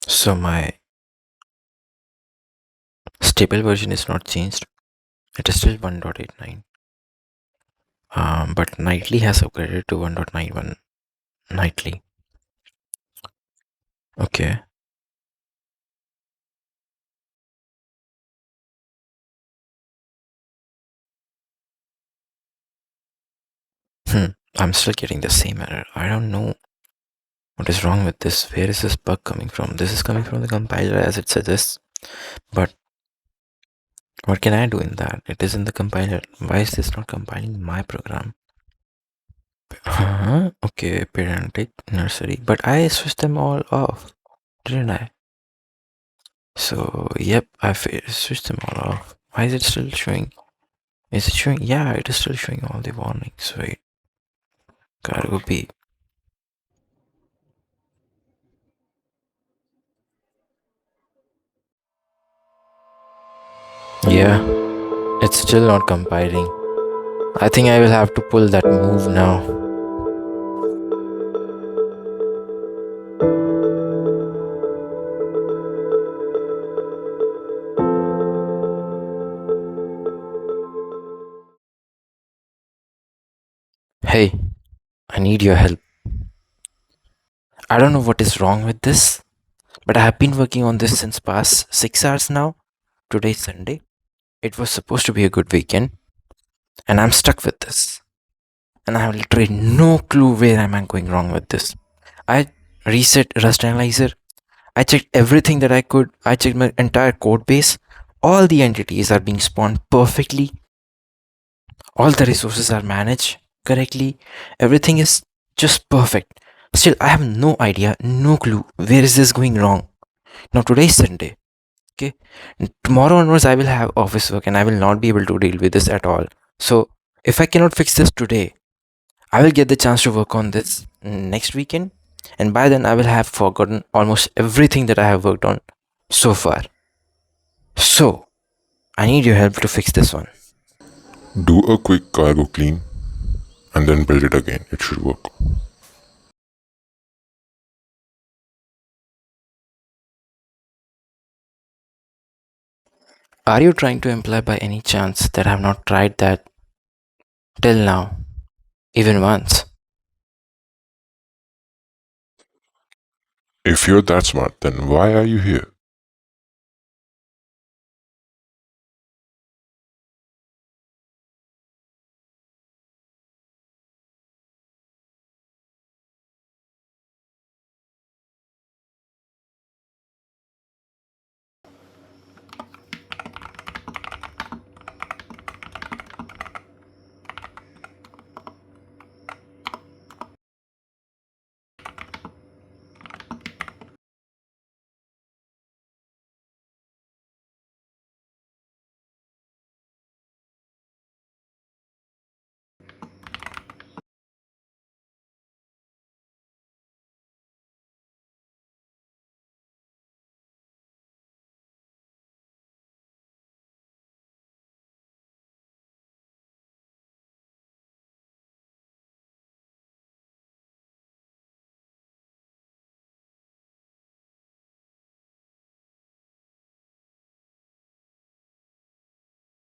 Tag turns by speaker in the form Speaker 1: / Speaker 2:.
Speaker 1: So my stable version is not changed. It is still 1.89. But Nightly has upgraded to 1.91 Nightly. Okay. I'm still getting the same error. I don't know what is wrong with this. Where is this bug coming from? This is coming from the compiler as it suggests. But what can I do in that? It is in the compiler. Why is this not compiling my program? Okay, parentic nursery. But I switched them all off, didn't I? So, yep, I switched them all off. Why is it still showing? Is it showing? Yeah, it is still showing all the warnings. Wait, cargo B. Yeah, it's still not compiling. I think I will have to pull that move now. Hey, I need your help. I don't know what is wrong with this, but I have been working on this since past 6 hours now. Today's Sunday. It was supposed to be a good weekend, and I'm stuck with this. And I have literally no clue where am I going wrong with this. I reset Rust Analyzer. I checked everything that I could. I checked my entire code base. All the entities are being spawned perfectly. All the resources are managed correctly. Everything is just perfect. Still, I have no idea, no clue where is this going wrong. Now today is Sunday. Okay, tomorrow onwards I will have office work and I will not be able to deal with this at all. So if I cannot fix this today, I will get the chance to work on this next weekend, and by then I will have forgotten almost everything that I have worked on so far. So I need your help to fix this one.
Speaker 2: Do a quick cargo clean and then build it again. It should work.
Speaker 1: Are you trying to imply by any chance that I have not tried that till now, even once?
Speaker 2: If you're that smart, then why are you here?